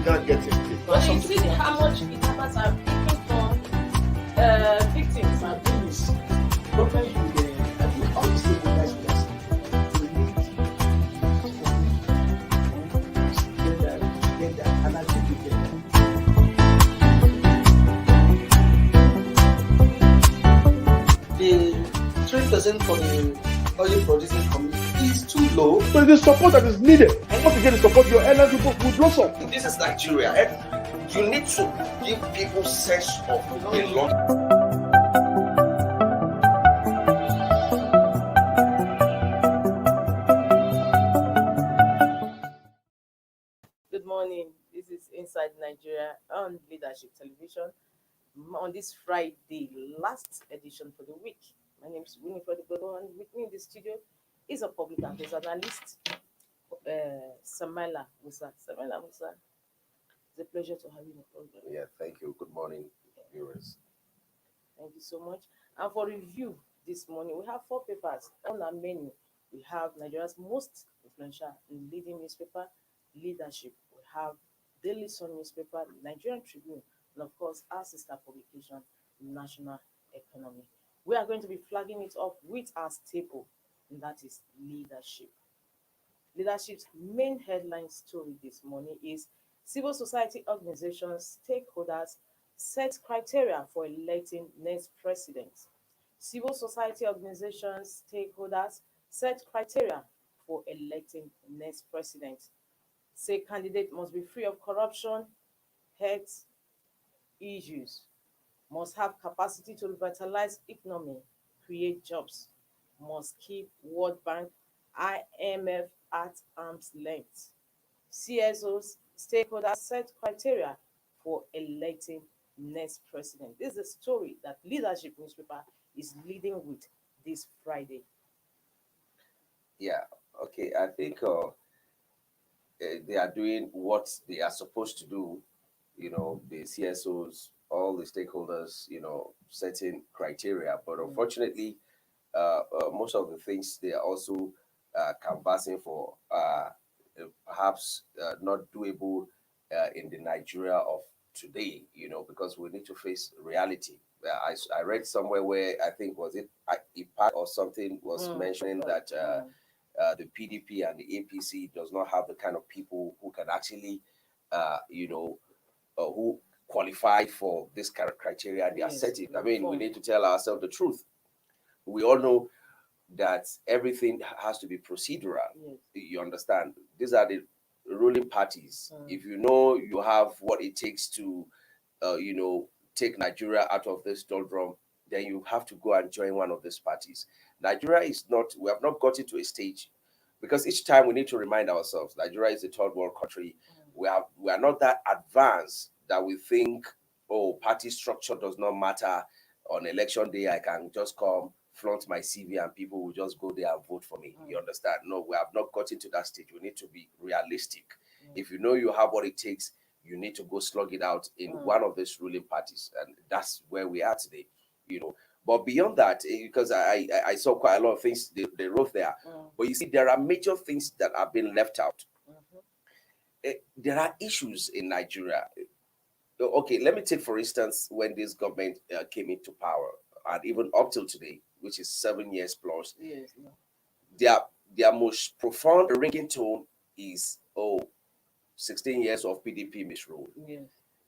can't get it. But you see how much kidnappers are taking from victims. My thing is, government should all the stakeholders get that, and I think we get that. The 3% for the oil producing community is too low. So it is support that is needed. And once you get the support, your airline people will blossom. This is Nigeria. You need to give people sense of belonging. Good morning. This is Inside Nigeria on Leadership Television on this Friday, last edition for the week. My name is Winifred Godo, and with me in the studio is a public affairs analyst, Samela Musa. Samela Musa, it's a pleasure to have you in the program. Yeah, thank you. Good morning, viewers. Thank you so much. And for review this morning, we have 4 papers on our menu. We have Nigeria's most influential and leading newspaper, Leadership. We have Daily Sun newspaper, Nigerian Tribune, and of course, our sister publication, National Economy. We are going to be flagging it up with our staple, and that is leadership. Leadership's main headline story this morning is civil society organizations, stakeholders set criteria for electing next president. Civil society organizations, stakeholders set criteria for electing next president. Say candidate must be free of corruption, health issues, must have capacity to revitalize economy, create jobs, must keep World Bank, IMF at arm's length. CSOs, stakeholders set criteria for electing next president. This is the story that Leadership newspaper is leading with this Friday. Yeah, okay. I think they are doing what they are supposed to do. You know, the CSOs, all the stakeholders, setting criteria. But unfortunately, most of the things they are also canvassing for perhaps not doable in the Nigeria of today, because we need to face reality. I read somewhere where I think was it IPAC or something was mentioning that the PDP and the APC does not have the kind of people who can actually, who qualify for this kind of criteria they are setting. I mean, we need to tell ourselves the truth. We all know that everything has to be procedural. Yes. You understand? These are the ruling parties. If you know you have what it takes to, take Nigeria out of this doldrum, then you have to go and join one of these parties. Nigeria is not, we have not gotten to a stage, because each time we need to remind ourselves, Nigeria is a third world country. We are not that advanced that we think, party structure does not matter. On election day, I can just come, flaunt my CV, and people will just go there and vote for me. You understand? No, we have not gotten to that stage. We need to be realistic. If you know you have what it takes, you need to go slug it out in one of these ruling parties. And that's where we are today, But beyond that, because I saw quite a lot of things they wrote there. But you see, there are major things that have been left out. There are issues in Nigeria. Okay, let me take, for instance, when this government came into power, and even up till today, which is 7 years plus, their most profound ringing tone is, 16 years of PDP misrule.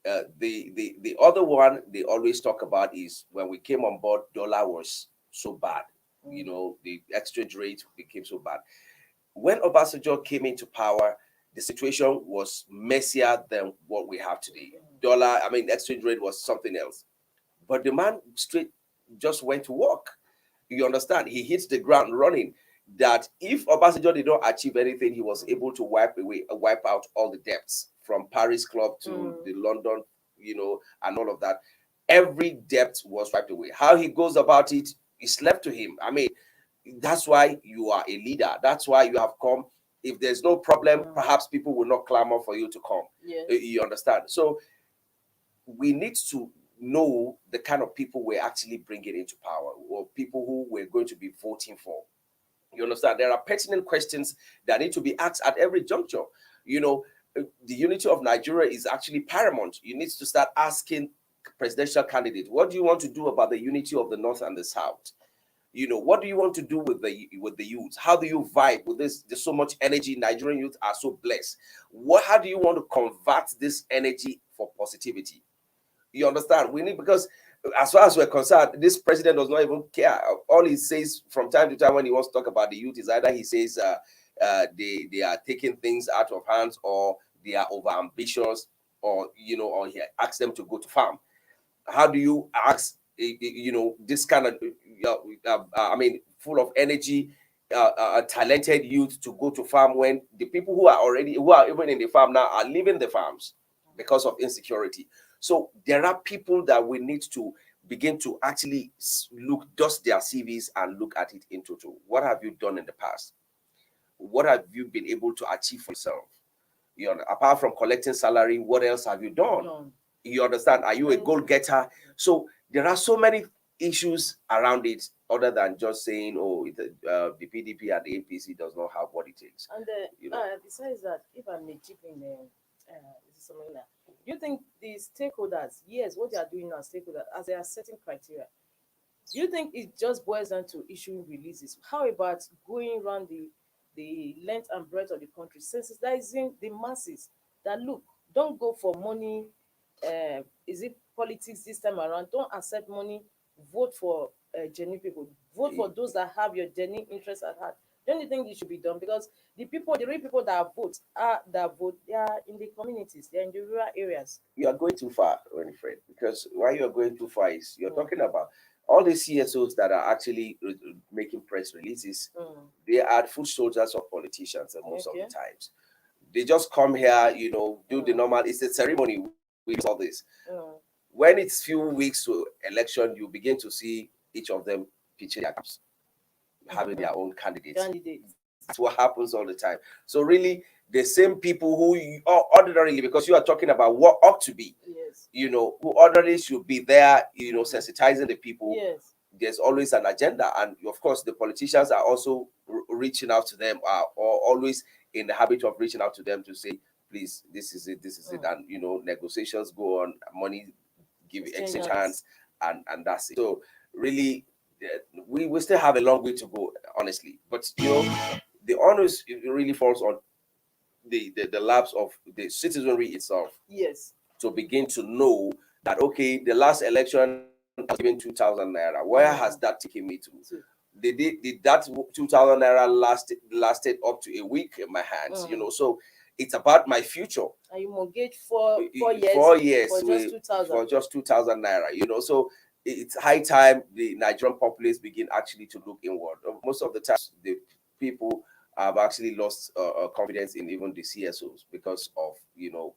The other one they always talk about is when we came on board, dollar was so bad. The exchange rate became so bad. When Obasanjo came into power, the situation was messier than what we have today. Exchange rate was something else. But the man straight just went to work. You understand? He hits the ground running. That if Obasanjo did not achieve anything, he was able to wipe out all the debts from Paris Club to the London, and all of that. Every debt was wiped away. How he goes about it is left to him. I mean, that's why you are a leader. That's why you have come. If there's no problem, perhaps people will not clamor for you to come. You understand? So we need to know the kind of people we're actually bringing into power, or people who we're going to be voting for. You understand? There are pertinent questions that need to be asked at every juncture. the unity of Nigeria is actually paramount. You need to start asking presidential candidates, what do you want to do about the unity of the North and the South? What do you want to do with the youth? How do you vibe with this? There's so much energy. Nigerian youth are so blessed. How do you want to convert this energy for positivity? You understand? We need, because as far as we're concerned, this president does not even care. All he says from time to time when he wants to talk about the youth is either he says they are taking things out of hands, or they are over ambitious, or or he asks them to go to farm. How do you ask this kind of full of energy, talented youth to go to farm when the people who are even in the farm now are leaving the farms because of insecurity? So there are people that we need to begin to actually dust their CVs and look at it in total. What have you done in the past? What have you been able to achieve for yourself? Apart from collecting salary, what else have you done? You understand? Are you a goal getter? So there are so many issues around it, other than just saying, the PDP and the APC does not have what it takes. And besides that, if I may chip in, you think the stakeholders, yes, what they are doing now, stakeholders, as they are setting criteria, do you think it just boils down to issuing releases? How about going around the length and breadth of the country, sensitizing the masses that, look, don't go for money, is it politics this time around? Don't accept money, vote for genuine people, vote for those that have your genuine interests at heart. Don't you think it should be done? Because the real people that vote, they are in the communities, they're in the rural areas. You are going too far, Winifred, because why you are going too far is you're talking about all the CSOs that are actually making press releases. They are foot soldiers of politicians, and most of the times they just come here, do the normal. It's a ceremony with all this. When it's few weeks to election, you begin to see each of them pitching their caps, having their own candidates. That's what happens all the time. So really, the same people who ordinarily, because you are talking about what ought to be, who ordinarily should be there, sensitizing the people. There's always an agenda, and of course, the politicians are also reaching out to them, or always in the habit of reaching out to them to say, please, this is it, and negotiations go on, money give exchange hands, and that's it. So really, we still have a long way to go, honestly. But the onus really falls on the laps of the citizenry itself. Yes. To begin to know that, okay, the last election I was given 2,000 naira. Where has that taken me to? Did that 2,000 naira lasted up to a week in my hands? So it's about my future. And you mortgage for 4 years. 4 years for just 2,000 naira. So it's high time the Nigerian populace begin actually to look inward. Most of the time, the people have actually lost confidence in even the CSOs because of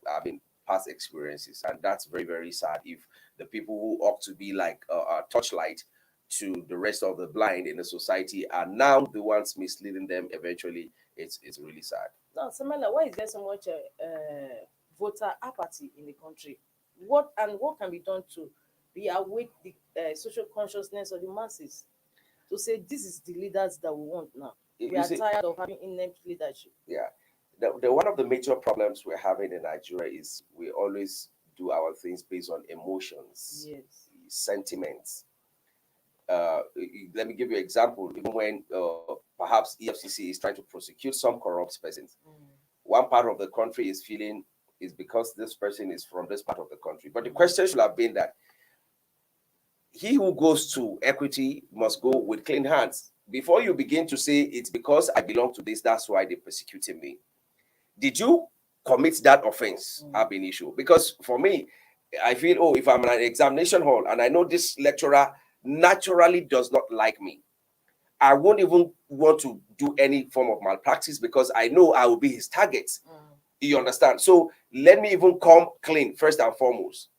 having past experiences, and that's very, very sad. If the people who ought to be like a torchlight to the rest of the blind in the society are now the ones misleading them, eventually it's really sad. Now, Samela, why is there so much voter apathy in the country? What can be done to awake the social consciousness of the masses to say this is the leaders that we want now? We are tired of having inept leadership. Yeah. The one of the major problems we're having in Nigeria is we always do our things based on emotions, sentiments. Let me give you an example. Even when perhaps EFCC is trying to prosecute some corrupt persons, one part of the country is feeling is because this person is from this part of the country. But the question should have been that he who goes to equity must go with clean hands. Before you begin to say it's because I belong to this, that's why they're persecuting me. Did you commit that offense? Have been issue? Because for me, I feel, if I'm in an examination hall and I know this lecturer naturally does not like me, I won't even want to do any form of malpractice because I know I will be his target. You understand? So let me even come clean first and foremost,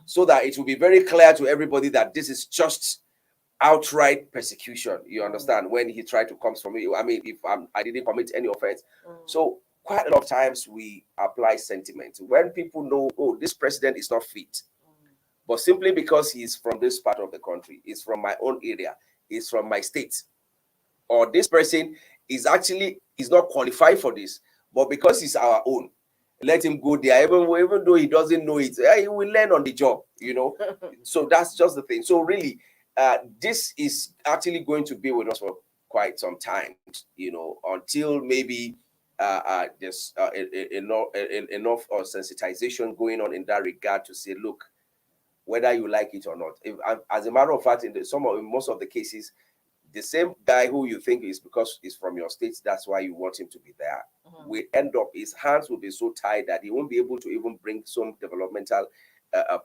so that it will be very clear to everybody that this is just outright persecution. You understand? When he tried to come from me, I mean, if I didn't commit any offense. So quite a lot of times we apply sentiment when people know, this president is not fit, but simply because he's from this part of the country, he's from my own area, he's from my state, or this person is not qualified for this, but because he's our own, let him go there, even though he doesn't know it, he will learn on the job, So that's just the thing. So really, this is actually going to be with us for quite some time, until maybe there's enough sensitization going on in that regard to say, look, whether you like it or not. As a matter of fact, in most of the cases, the same guy who you think is because he's from your state, that's why you want him to be there, will end up, his hands will be so tied that he won't be able to even bring some developmental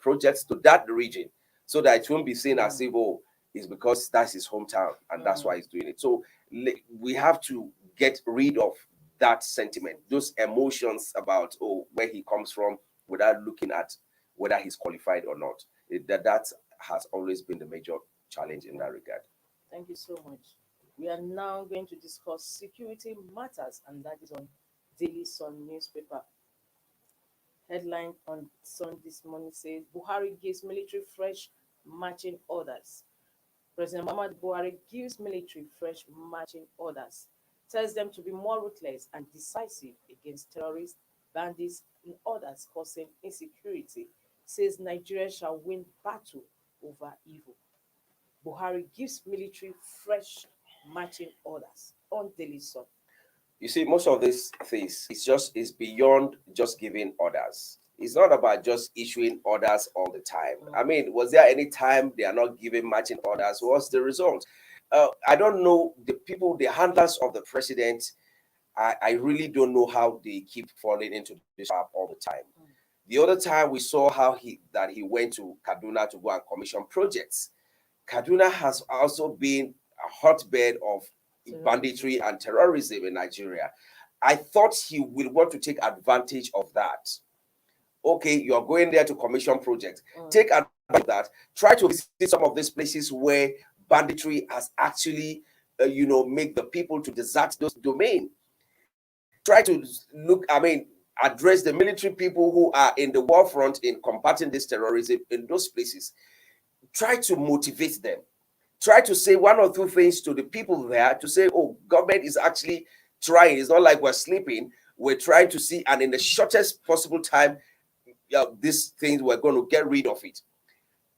projects to that region, so that it won't be seen as if, oh, it's because that's his hometown and that's why he's doing it. So we have to get rid of that sentiment, those emotions about, oh, where he comes from, without looking at whether he's qualified or not. That has always been the major challenge in that regard. Thank you so much. We are now going to discuss security matters, and that is on Daily Sun newspaper. Headline on Sun this morning says Buhari gives military fresh marching orders. President Muhammad Buhari gives military fresh marching orders, tells them to be more ruthless and decisive against terrorists, bandits, and others causing insecurity. Says Nigeria shall win battle over evil. Buhari gives military fresh marching orders on Daily Sun. You see, most of these things is beyond just giving orders. It's not about just issuing orders all the time. I mean, was there any time they are not giving marching orders? What's the result? I don't know, the people, the handlers of the president. I really don't know how they keep falling into this trap all the time. The other time we saw how he went to Kaduna to go and commission projects. Kaduna has also been a hotbed of banditry and terrorism in Nigeria. I thought he will want to take advantage of that. Okay, you are going there to commission projects. Take advantage of that. Try to visit some of these places where banditry has actually, make the people to desert those domains. Try to address the military people who are in the war front in combating this terrorism in those places. Try to motivate them. Try to say one or two things to the people there to say, oh, government is actually trying. It's not like we're sleeping. We're trying to see, and in the shortest possible time, these things, we're going to get rid of it.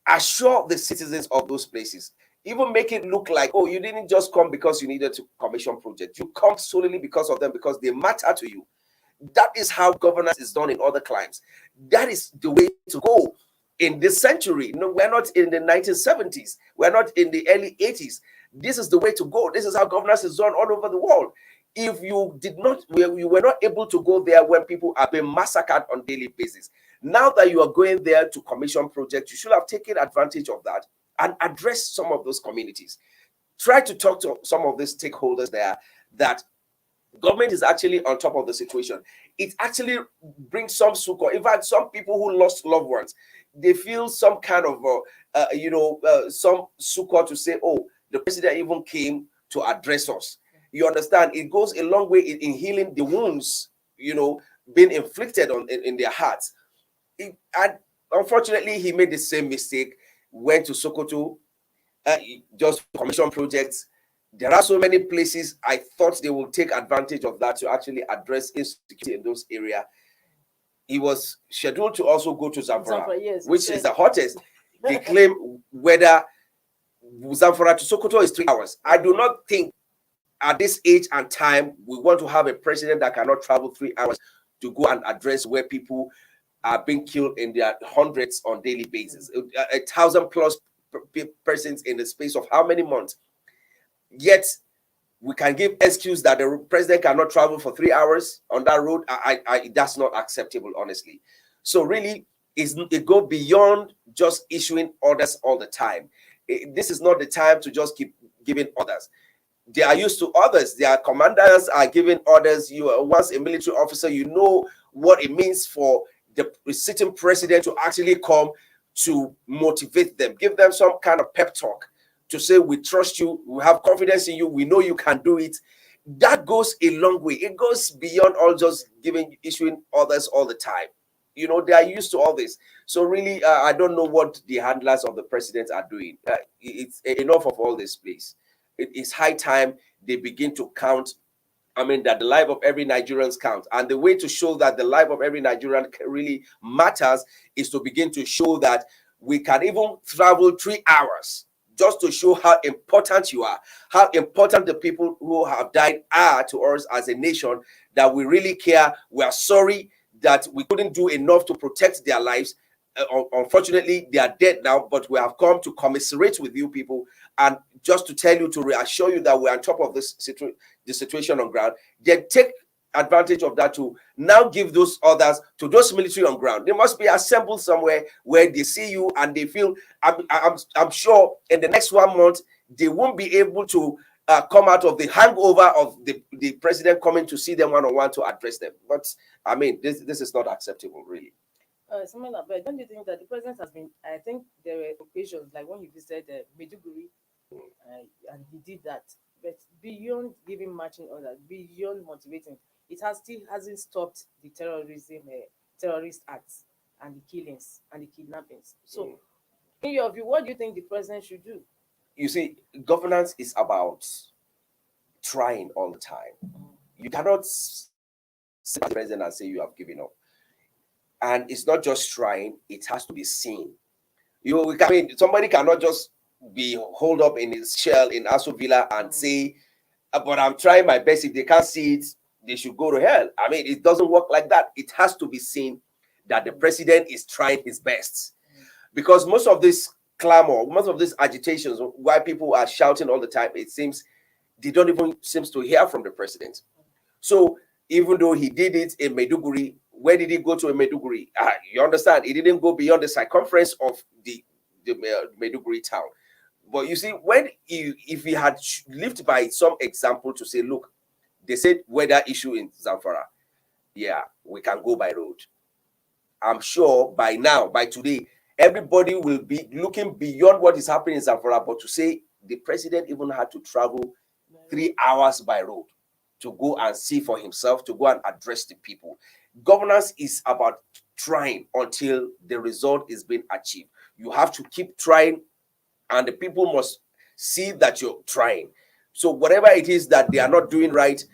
Assure the citizens of those places. Even make it look like, oh, you didn't just come because you needed to commission projects. You come solely because of them, because they matter to you. That is how governance is done in other climes. That is the way to go in this century. No, we're not in the 1970s. We're not in the early 80s. This is the way to go. This is how governance is done all over the world. If you were not able to go there when people are being massacred on a daily basis, now that you are going there to commission projects, you should have taken advantage of that and address some of those communities. Try to talk to some of the stakeholders there that government is actually on top of the situation. It actually brings some succor. In fact, some people who lost loved ones, they feel some kind of, some succor to say, oh, the president even came to address us. You understand? It goes a long way in healing the wounds, being inflicted in their hearts. And unfortunately, he made the same mistake, went to Sokoto, just commission projects. There are so many places. I thought they will take advantage of that to actually address insecurity in those areas. He was scheduled to also go to Zamfara, yes, which is the hottest. They claim whether Zamfara to Sokoto is 3 hours. I do not think at this age and time we want to have a president that cannot travel 3 hours to go and address where people are being killed in their hundreds on daily basis. 1,000 plus persons in the space of how many months? Yet we can give excuse that the president cannot travel for 3 hours on that road. That's not acceptable, honestly. So really, it go beyond just issuing orders all the time. This is not the time to just keep giving orders. They are used to others. Their commanders are giving orders. You are once a military officer, you know what it means for the sitting president to actually come to motivate them, give them some kind of pep talk to say, we trust you, we have confidence in you, we know you can do it. That goes a long way. It goes beyond all just issuing orders all the time. They are used to all this. So really, I don't know what the handlers of the president are doing. It's enough of all this, please. It is high time they begin to count I mean, that the life of every Nigerian counts. And the way to show that the life of every Nigerian really matters is to begin to show that we can even travel 3 hours just to show how important you are, how important the people who have died are to us as a nation, that we really care. We are sorry that we couldn't do enough to protect their lives. Unfortunately, they are dead now, but we have come to commiserate with you people and just to tell you, to reassure you that we're on top of this the situation on ground. Then take advantage of that to now give those others to those military on ground. They must be assembled somewhere where they see you and they feel, I'm sure in the next 1 month, they won't be able to come out of the hangover of the president coming to see them one-on-one to address them. But I mean, this is not acceptable, really. But don't you think that the president has been, I think there were occasions like when he visited Maiduguri, and he did that, but beyond giving marching orders, beyond motivating, it still hasn't stopped the terrorist acts and the killings and the kidnappings. So, in your view, what do you think the president should do? You see, governance is about trying all the time. You cannot sit as the president and say you have given up. And it's not just trying, it has to be seen. Somebody cannot just be holed up in his shell in Aso Villa and say, but I'm trying my best. If they can't see it, they should go to hell. I mean, it doesn't work like that. It has to be seen that the president is trying his best. Because most of this clamor, most of these agitations, why people are shouting all the time, it seems they don't even seem to hear from the president. So even though he did it in Maiduguri, where did he go to in Maiduguri? You understand? He didn't go beyond the circumference of the Maiduguri town. But you see, if he had lived by some example to say, look, they said weather issue in Zamfara, yeah, we can go by road. I'm sure by now, by today, everybody will be looking beyond what is happening in Zamfara. But to say the president even had to travel 3 hours by road to go and see for himself, to go and address the people. Governance is about trying until the result is being achieved. You have to keep trying, and the people must see that you're trying. So whatever it is that they are not doing right,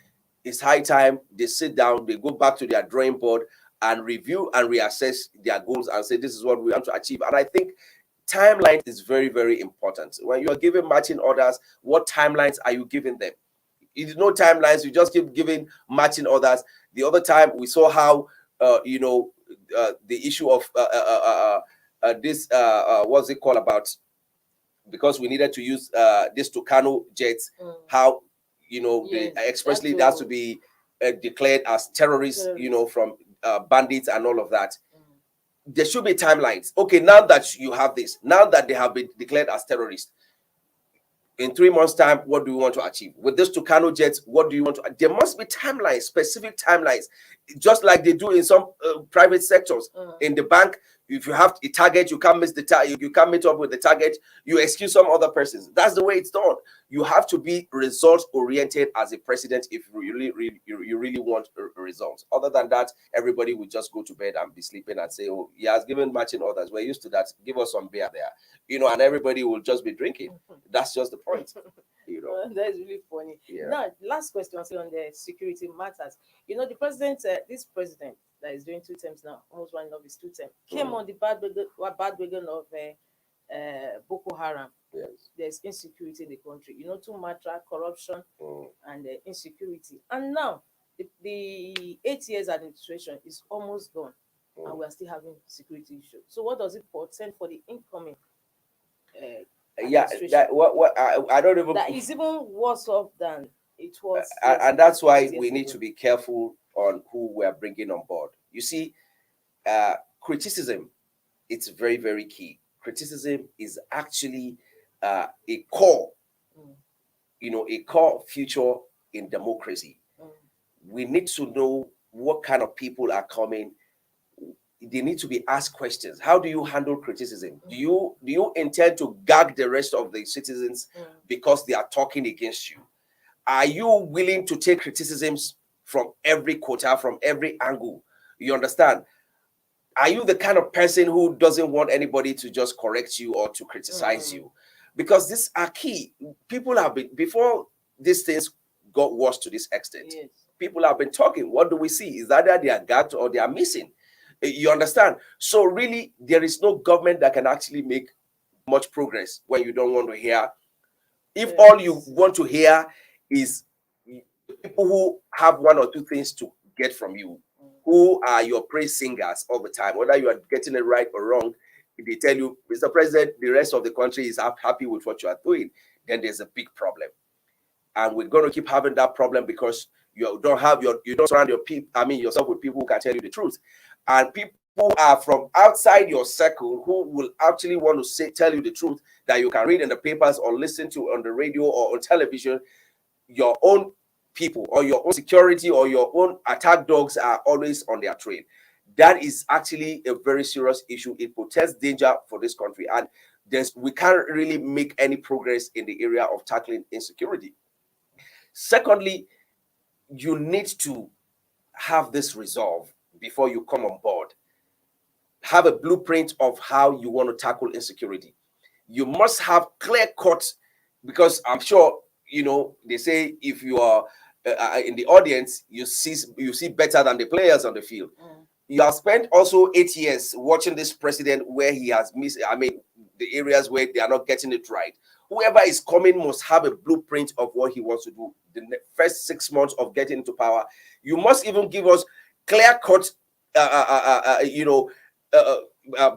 it's high time they sit down, they go back to their drawing board and review and reassess their goals and say, this is what we want to achieve. And I think timeline is very, very important. When you're giving marching orders, what timelines are you giving them? It's no timelines, you just keep giving marching orders. The other time we saw how the issue of what's it called about, because we needed to use this Tucano jets, how they expressly that to be declared as terrorists, from bandits and all of that. There should be timelines. Okay, now that you have this, now that they have been declared as terrorists, in 3 months' time, what do you want to achieve? With this Tucano jets, what do you want to? There must be timelines, specific timelines, just like they do in some private sectors. In the bank, if you have a target, you can't miss the target. You can't meet up with the target. You excuse some other persons. That's the way it's done. You have to be results-oriented as a president if you really want results. Other than that, everybody will just go to bed and be sleeping and say, "Oh, he has given marching orders. We're used to that. Give us some beer there," and everybody will just be drinking. That's just the point. That is really funny. Yeah. Now, last question still on the security matters. The president, this president that is doing 2 terms now, almost one of his 2 terms, came on the bandwagon of Boko Haram. Yes. There's insecurity in the country. Too much corruption and insecurity. And now the 8 years administration is almost gone, and we are still having security issues. So what does it portend for the incoming? I don't even. That is even worse off than it was. And that's why we need to be careful on who we are bringing on board. You see, criticism, it's very, very key. Criticism is actually a core, a core feature in democracy. We need to know what kind of people are coming. They need to be asked questions. How do you handle criticism? Do you intend to gag the rest of the citizens because they are talking against you? Are you willing to take criticisms from every quarter, from every angle? You understand? Are you the kind of person who doesn't want anybody to just correct you or to criticize you? Because these are key. People have been, before these things got worse to this extent. Yes. People have been talking. What do we see? Is that they are gagged or they are missing? You understand? So really, there is no government that can actually make much progress when you don't want to hear. If all you want to hear is people who have one or two things to get from you, who are your praise singers all the time, whether you are getting it right or wrong, if they tell you, Mr. President, the rest of the country is happy with what you are doing, then there's a big problem. And we're going to keep having that problem because you don't surround yourself with people who can tell you the truth. And people are from outside your circle who will actually want to tell you the truth that you can read in the papers or listen to on the radio or on television. Your own people or your own security or your own attack dogs are always on their trail. That is actually a very serious issue. It portends danger for this country, and we can't really make any progress in the area of tackling insecurity. Secondly, you need to have this resolve before you come on board. Have a blueprint of how you want to tackle insecurity. You must have clear cut, because I'm sure, they say if you are in the audience, you see better than the players on the field. You have spent also 8 years watching this president where he has missed, the areas where they are not getting it right. Whoever is coming must have a blueprint of what he wants to do the first 6 months of getting into power. You must even give us clear-cut,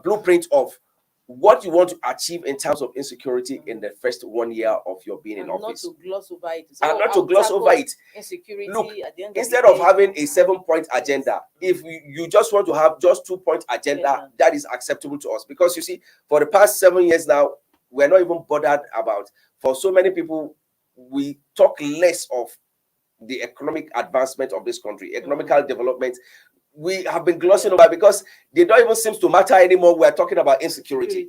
blueprint of what you want to achieve in terms of insecurity in the first 1 year of your being in office. Not to gloss over it. And not to gloss over it. Insecurity. Look, at the end instead of of having a 7-point agenda, if you just want to have just 2-point agenda, that is acceptable to us. Because you see, for the past 7 years now, we're not even bothered about. For so many people, we talk less of the economic advancement of this country, economical development. We have been glossing over because they don't even seem to matter anymore. We're talking about insecurity.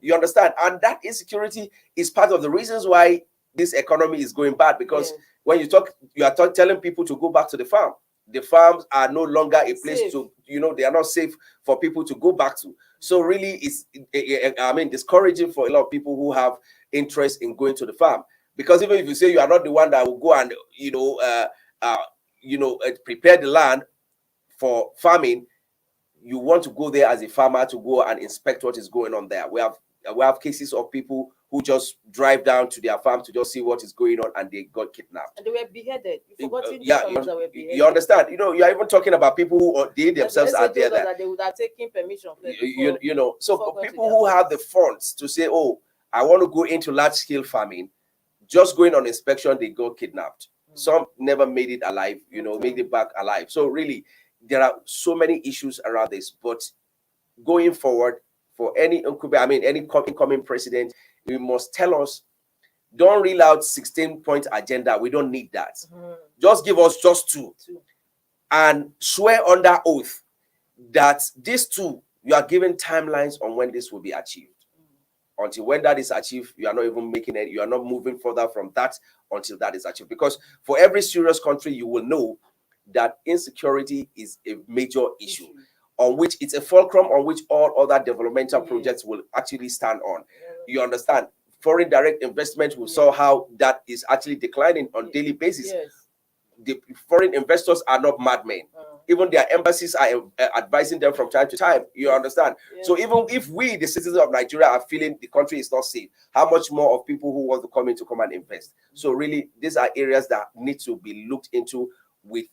You understand? And that insecurity is part of the reasons why this economy is going bad. Because when you talk, you are telling people to go back to the farm. The farms are no longer a place to, they are not safe for people to go back to. So really, it's, discouraging for a lot of people who have interest in going to the farm. Because even if you say you are not the one that will go and, prepare the land for farming, you want to go there as a farmer to go and inspect what is going on there. We have cases of people who just drive down to their farm to just see what is going on, and they got kidnapped. And they were beheaded. You forgot that were beheaded. You understand? You are even talking about people who they themselves are there. That they would have taken permission. So people who have the funds to say, "Oh, I want to go into large-scale farming," just going on inspection, they got kidnapped. Some never made it alive. Made it back alive. So really, there are so many issues around this, but going forward, for any incoming president, we must tell us, don't reel out 16-point agenda. We don't need that. Just give us just two. And swear under oath that these two, you are given timelines on when this will be achieved. Until when that is achieved, you are not even making it, you are not moving further from that until that is achieved. Because for every serious country, you will know that insecurity is a major issue on which it's a fulcrum on which all other developmental projects will actually stand on. You understand? Foreign direct investment, we saw how that is actually declining on daily basis. The foreign investors are not madmen. Even their embassies are advising them from time to time. You understand? So even if we, the citizens of Nigeria, are feeling the country is not safe, how much more of people who want to come in to come and invest? So really, these are areas that need to be looked into with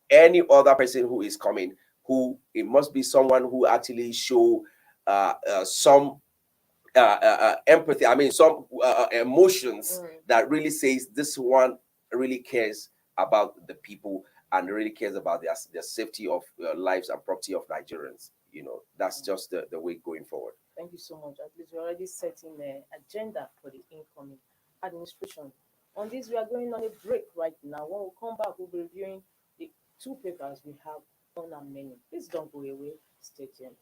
any other person who is coming, who it must be someone who actually show some empathy, some emotions that really says this one really cares about the people and really cares about their safety of lives and property of Nigerians. That's just the way going forward. Thank you so much. At least we're already setting the agenda for the incoming administration. On this, we are going on a break right now. When we come back, we'll be reviewing the 2 papers we have on our menu. Please don't go away. Stay tuned.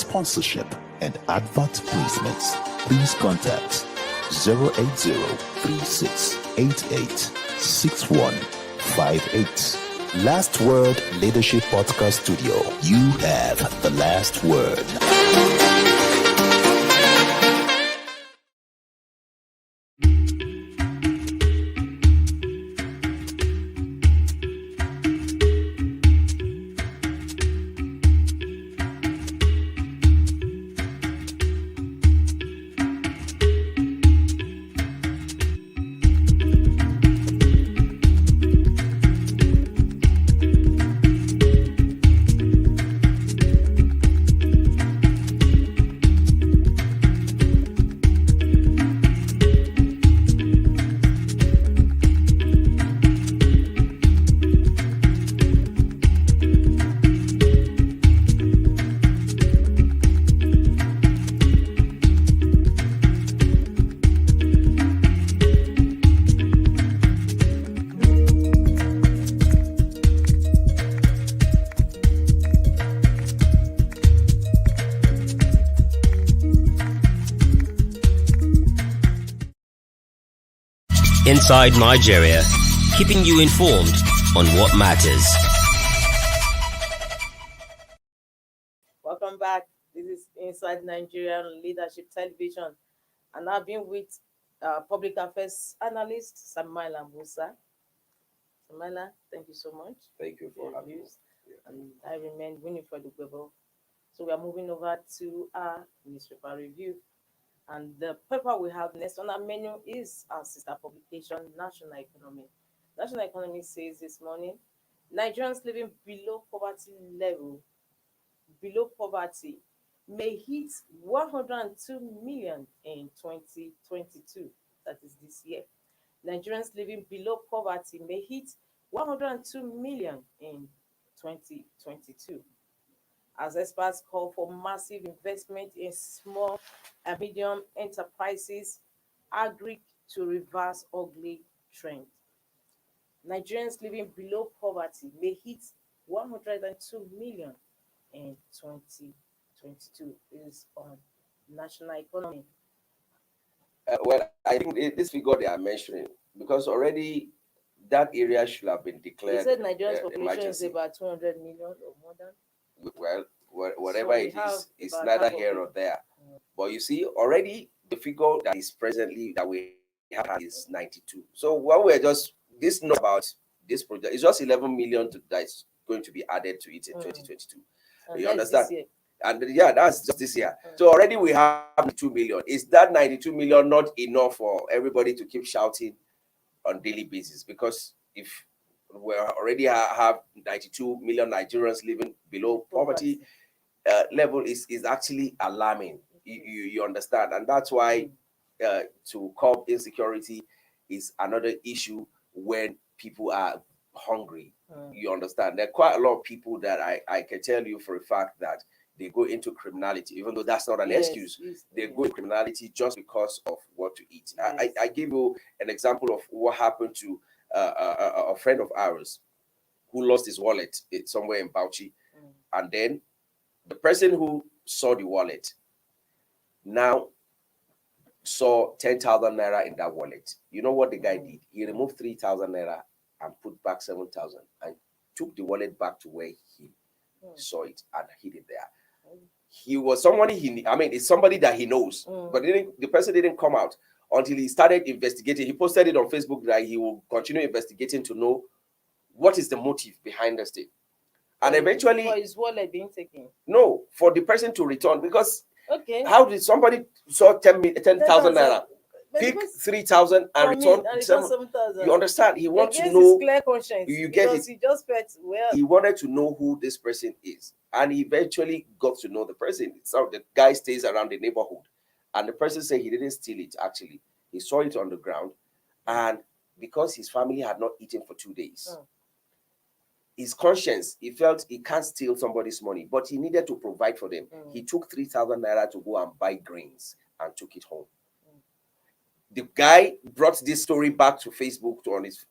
sponsorship, and advert placements, please contact 080-3688-6158. Last Word Leadership Podcast Studio. You have the last word. Inside Nigeria, keeping you informed on what matters. Welcome back. This is Inside Nigerian Leadership Television, and I've been with public affairs analyst Samaila Musa. Samaila, thank you so much. Thank you for having me. And I remain Winifred Ugwebo. So we are moving over to our newspaper review. And the paper we have next on our menu is our sister publication, National Economy. National Economy says this morning, Nigerians living below poverty level, below poverty, may hit 102 million in 2022. That is this year. Nigerians living below poverty may hit 102 million in 2022. As experts call for massive investment in small and medium enterprises, agreed to reverse ugly trend. Nigerians living below poverty may hit 102 million in 2022. This is on National Economy. Well, I think this figure they are mentioning, because already that area should have been declared. They said Nigeria's population emergency. is about 200 million or more than. Well, whatever So it is, it's neither here nor there. But you see, already the figure that is presently that we have is 92. So what we're just this not about this project, it's just 11 million that's going to be added to it in 2022. You understand? And yeah, that's just this year. So already we have 2 million. Is that 92 million not enough for everybody to keep shouting on daily basis? Because if we already have 92 million Nigerians living below poverty level is actually alarming. You understand? And that's why to curb insecurity is another issue when people are hungry. You understand? There are quite a lot of people that I can tell you for a fact that they go into criminality, even though that's not an excuse. They go into criminality just because of what to eat. I give you an example of what happened to a friend of ours who lost his wallet somewhere in Bauchi. And then the person who saw the wallet now saw 10,000 naira in that wallet. You know what the guy did? He removed 3,000 naira and put back 7,000 and took the wallet back to where he saw it and hid it there. He was somebody it's somebody that he knows, but the person didn't come out until he started investigating. He posted it on Facebook that he will continue investigating to know what is the motive behind this thing. And eventually, for his wallet being taken. No, for the person to return, because how did somebody saw 10,000 naira, pick 3,000 and return 7,000? You understand? He wants to know. Clear conscience. You get it. He just felt he wanted to know who this person is, and he eventually got to know the person. So the guy stays around the neighborhood, and the person said he didn't steal it. Actually, he saw it on the ground, and because his family had not eaten for 2 days. His conscience, he felt he can't steal somebody's money, but he needed to provide for them. He took 3,000 naira to go and buy grains and took it home. The guy brought this story back to Facebook, on his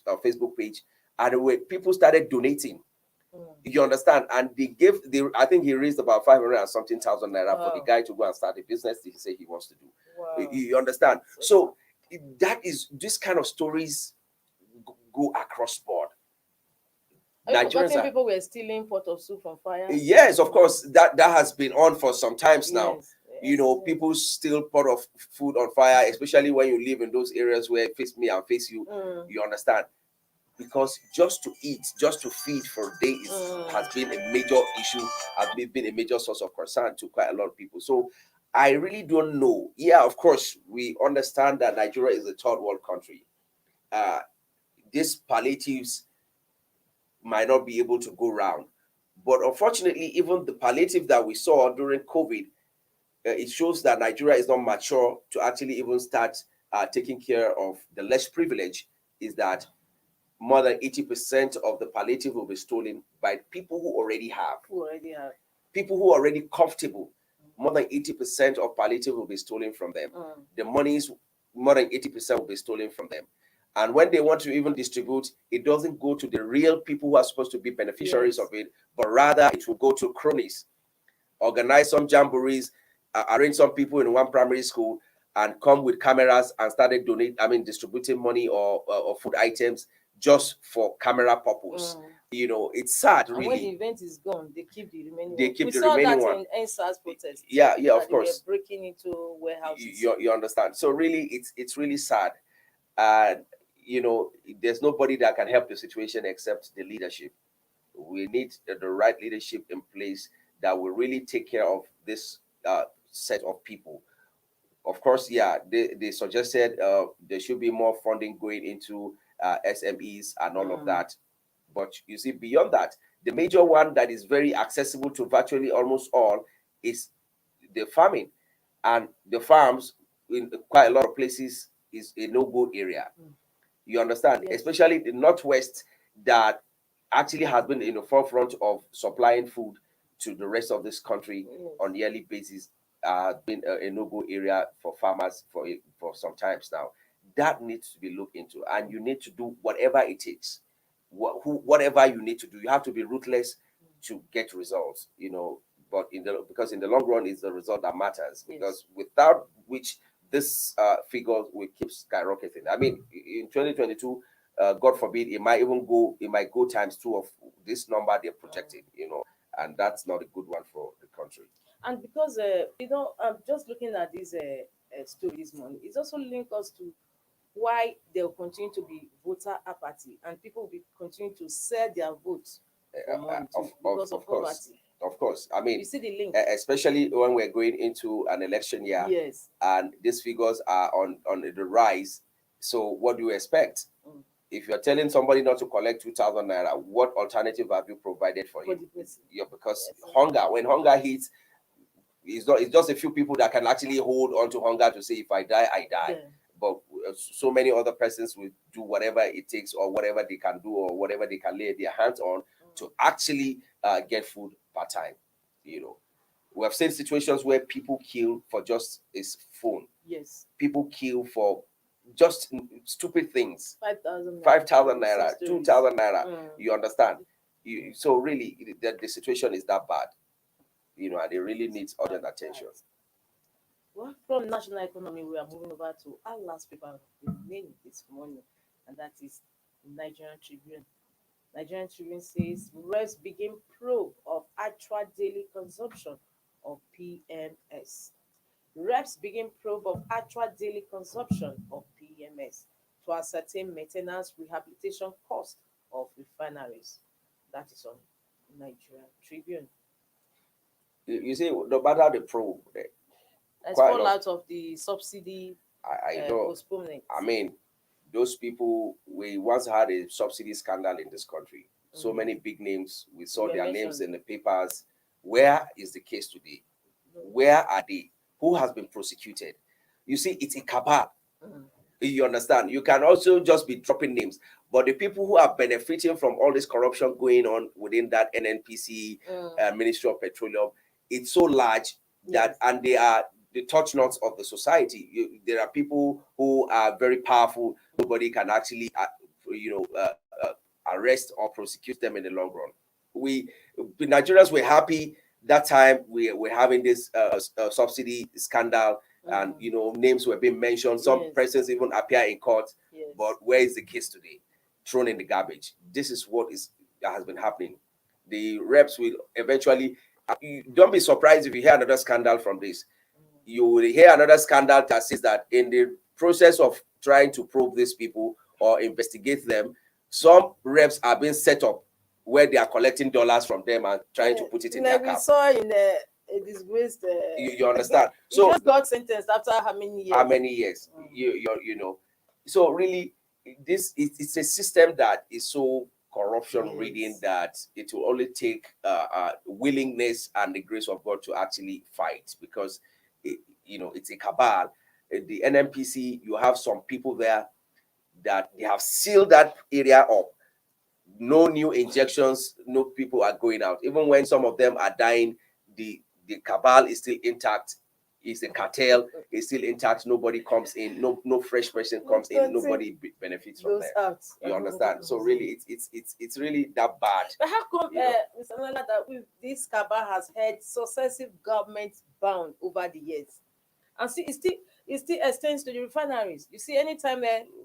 Facebook page, and people started donating. You understand? And I think he raised about 500 and something thousand naira for the guy to go and start a business that he said he wants to do. Wow. You understand? So that is, this kind of stories go across board. Nigerians people were stealing pot of soup from fire. Yes, of course, that has been on for some times now. Yes, You know, people steal pot of food on fire, especially when you live in those areas where face me and face you. You understand? Because just to eat, just to feed for days has been a major issue, has been a major source of concern to quite a lot of people. So I really don't know. Yeah, of course, we understand that Nigeria is a third world country. These palliatives might not be able to go round. But unfortunately, even the palliative that we saw during COVID, it shows that Nigeria is not mature to actually even start taking care of the less privileged. Is that more than 80% of the palliative will be stolen by people who already have. People who are already comfortable. More than 80% of palliative will be stolen from them. The monies, more than 80% will be stolen from them. And when they want to even distribute, it doesn't go to the real people who are supposed to be beneficiaries of it, but rather it will go to cronies. Organize some jamborees, arrange some people in one primary school, and come with cameras and started distributing money or food items just for camera purpose. You know, it's sad, really. And when the event is gone, they keep the remaining They one. keep we the saw remaining that one. in NSAS protest. Yeah, of course. They were breaking into warehouses. You understand? So really, it's really sad. And, you know, there's nobody that can help the situation except the leadership. We need the right leadership in place that will really take care of this set of people. Of course, yeah, they suggested there should be more funding going into SMEs and all of that. But you see, beyond that, the major one that is very accessible to virtually almost all is the farming. And the farms in quite a lot of places is a no-go area. You understand? Yes. Especially the Northwest, that actually has been in the forefront of supplying food to the rest of this country on a yearly basis, been a no-go area for farmers for some times now. That needs to be looked into, and you need to do whatever it takes. Whatever you need to do, you have to be ruthless to get results. You know, but because in the long run, it's the result that matters. Because without which this figure will keep skyrocketing. I mean, in 2022, God forbid, it might go times 2 of this number they're projecting. You know, and that's not a good one for the country. And because I'm just looking at this story this morning, it's also linked us to why there will continue to be voter apathy, and people will be continue to sell their votes for money because of poverty. Of course. I mean, You see the link. especially when we're going into an election year, Yes. and these figures are on the rise. So what do you expect? If you're telling somebody not to collect 2,000 naira, what alternative have you provided for him? Because hunger, when hunger hits, it's just a few people that can actually hold on to hunger to say, if I die, I die. Yeah. But so many other persons will do whatever it takes, or whatever they can do, or whatever they can lay their hands on to actually get food part time. You know, we have seen situations where people kill for just his phone. Yes. People kill for just stupid things. 5,000 naira, 2,000 naira. You understand? So really, the situation is that bad. You know, and it really needs urgent attention. Well, from national economy, we are moving over to our last paper of the morning this morning, and that is Nigerian Tribune. Nigerian Tribune says reps begin probe of actual daily consumption of PMS. Reps begin probe of actual daily consumption of PMS to ascertain maintenance rehabilitation cost of refineries. That is on Nigerian Tribune. You see, no matter the probe, Let's fall out of the subsidy I know. postponement. I mean, those people, we once had a subsidy scandal in this country. So many big names, we saw their names in the papers. Where is the case today? Where are they? Who has been prosecuted? You see, it's a cabal. You understand? You can also just be dropping names, but the people who are benefiting from all this corruption going on within that NNPC, Ministry of Petroleum, it's so large that, and they are the touch notes of the society. There are people who are very powerful. Nobody can actually, arrest or prosecute them in the long run. the Nigerians were happy that time. We were having this subsidy scandal, and names were being mentioned. Some persons even appear in court. Yes. But where is the case today? Thrown in the garbage. This is what has been happening. The reps will eventually. Don't be surprised if you hear another scandal from this. You will hear another scandal that says that in the process of trying to probe these people or investigate them, some reps are being set up where they are collecting dollars from them and trying to put it in their like we account. saw in a disgraced. You understand? So So just got sentenced after how many years? how many years? You know. So really, it's a system that is so corruption reading that it will only take willingness and the grace of God to actually fight, because it's a cabal. The NNPC, you have some people there that they have sealed that area up. No new injections, no people are going out. Even when some of them are dying, the cabal is still intact. It's a cartel, it's still intact. Nobody comes in, no fresh person comes in, nobody benefits from that. Out. You understand? So really, it's really that bad. But how come, Mr. Nola, that this cabal has had successive governments bound over the years, and see, it still extends to the refineries? You see, anytime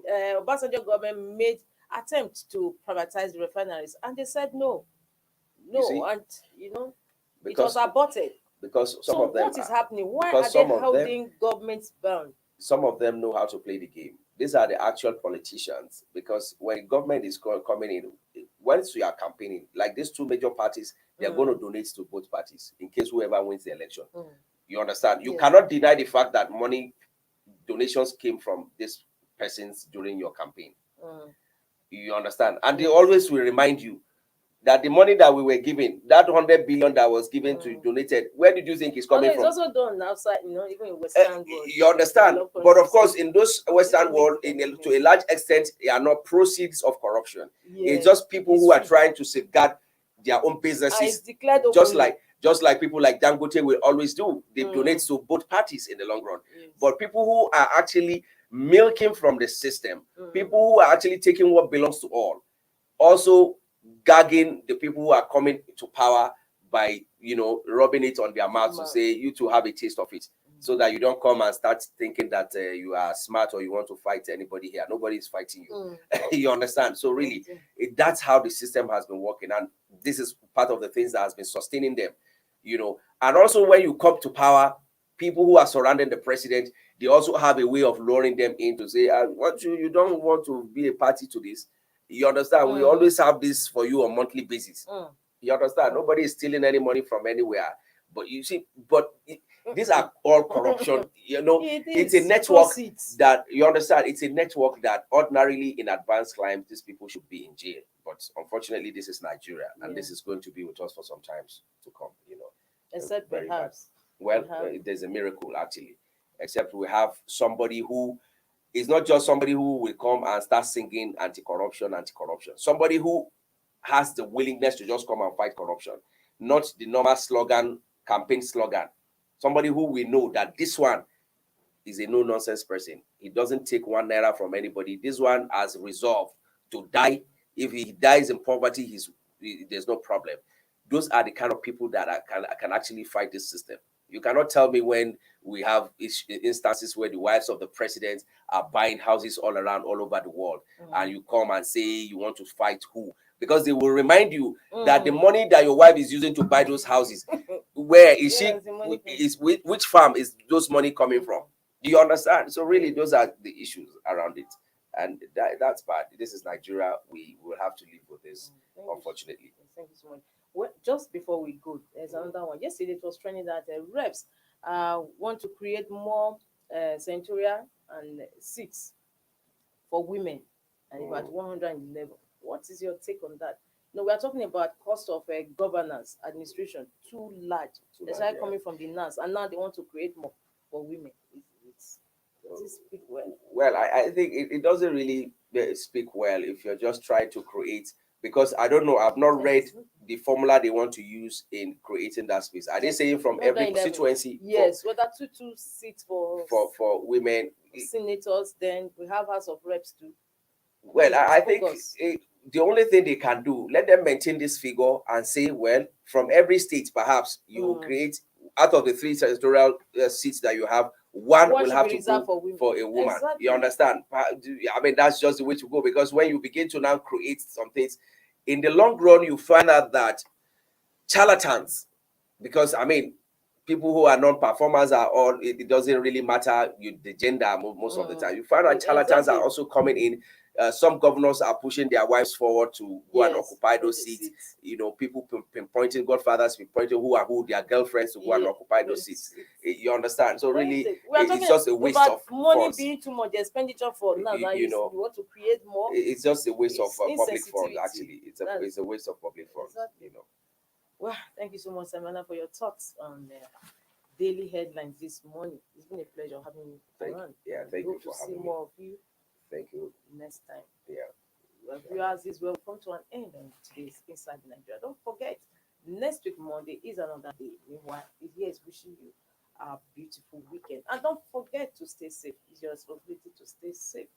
Obasanjo government made attempt to privatize the refineries, and they said no, and it was aborted. Because some of them. What is happening? Why are they holding governments bound? Some of them know how to play the game. These are the actual politicians. Because when government is coming in, once you are campaigning, like these two major parties, they are going to donate to both parties in case whoever wins the election. You understand? You cannot deny the fact that donations came from these persons during your campaign. You understand? And they always will remind you that the money that we were given, that 100 billion that was given to donated, where did you think it's coming from? It's also done outside, even in Western world. You understand? But of course, in those Western world, to a large extent, they are not proceeds of corruption. It's just people who are trying to safeguard their own businesses. Just like people like Dangote will always do. They donate to both parties in the long run. But people who are actually milking from the system, people who are actually taking what belongs to all, also gagging the people who are coming to power by rubbing it on their mouth to say you to have a taste of it, so that you don't come and start thinking that you are smart or you want to fight anybody here. Nobody is fighting you. You understand? So really, that's how the system has been working, and this is part of the things that has been sustaining them. And also when you come to power, people who are surrounding the president, they also have a way of luring them in to say, you don't want to be a party to this. You understand? We always have this for you on monthly basis. You understand? Nobody is stealing any money from anywhere. But you see, these are all corruption. It's a network that, you understand, it's a network that ordinarily in advanced climes, these people should be in jail. But unfortunately, this is Nigeria, and this is going to be with us for some time to come. Except perhaps. There's a miracle actually. Except we have somebody who is not just somebody who will come and start singing anti-corruption. Somebody who has the willingness to just come and fight corruption, not the normal campaign slogan. Somebody who will know that this one is a no-nonsense person. He doesn't take 1 naira from anybody. This one has resolved to die. If he dies in poverty, there's no problem. Those are the kind of people that can actually fight this system. You cannot tell me when we have instances where the wives of the president are buying houses all over the world, and you come and say you want to fight who? Because they will remind you that the money that your wife is using to buy those houses, where is which farm is those money coming from? Do you understand? So really, those are the issues around it, and that's bad. This is Nigeria. We will have to live with this, unfortunately. Thank you so much. Well, just before we go, there's another one. Yesterday it was trending that reps want to create more senatorial and seats for women, and about 111. What is your take on that? We are talking about cost of governance, administration, too large. Especially coming from the NAS, and now they want to create more for women. Does it speak well? Well, I think it doesn't really speak well if you're just trying to create. Because I don't know, I've not read the formula they want to use in creating that space. Are they saying from every constituency? Yes, whether two seats for women, senators, then we have House of Reps too. Well, I think Focus. the only thing they can do, let them maintain this figure and say, well, from every state, perhaps you will create, out of the 3 territorial seats that you have, one will should have be to reserved go for for a woman. Exactly. You understand? I mean, that's just the way to go, because when you begin to now create some things, in the long run, you find out that charlatans, because I mean, people who are non-performers are all, it doesn't really matter the gender most of the time. You find out charlatans are also coming in. Some governors are pushing their wives forward to go and occupy those seats. You know, people pinpointing, godfathers pinpointing who their girlfriends to go and occupy those seats. You understand? So really, it's just a waste of money funds. being too much, the expenditure for now. You know, you want to create more. It's just a waste of public funds. Insensitivity. Actually, it's a waste of public funds. Exactly. You know. Well, thank you so much, Samana, for your thoughts on daily headlines this morning. It's been a pleasure having you around. Thank you for Hope to having see me. more of you. Thank you. Next time. Yeah. Well, viewers, this will come to an end on today's Inside Nigeria. Don't forget, next week Monday is another day. Meanwhile, here is wishing you a beautiful weekend. And don't forget to stay safe. It's your responsibility to stay safe.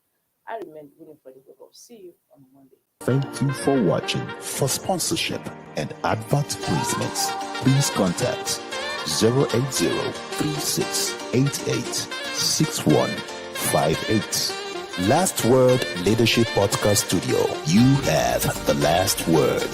I remain winning for the world. See you on Monday. Thank you for watching. For sponsorship and advert placements, please contact 080-3688-6158. Last Word Leadership Podcast Studio. You have the last word.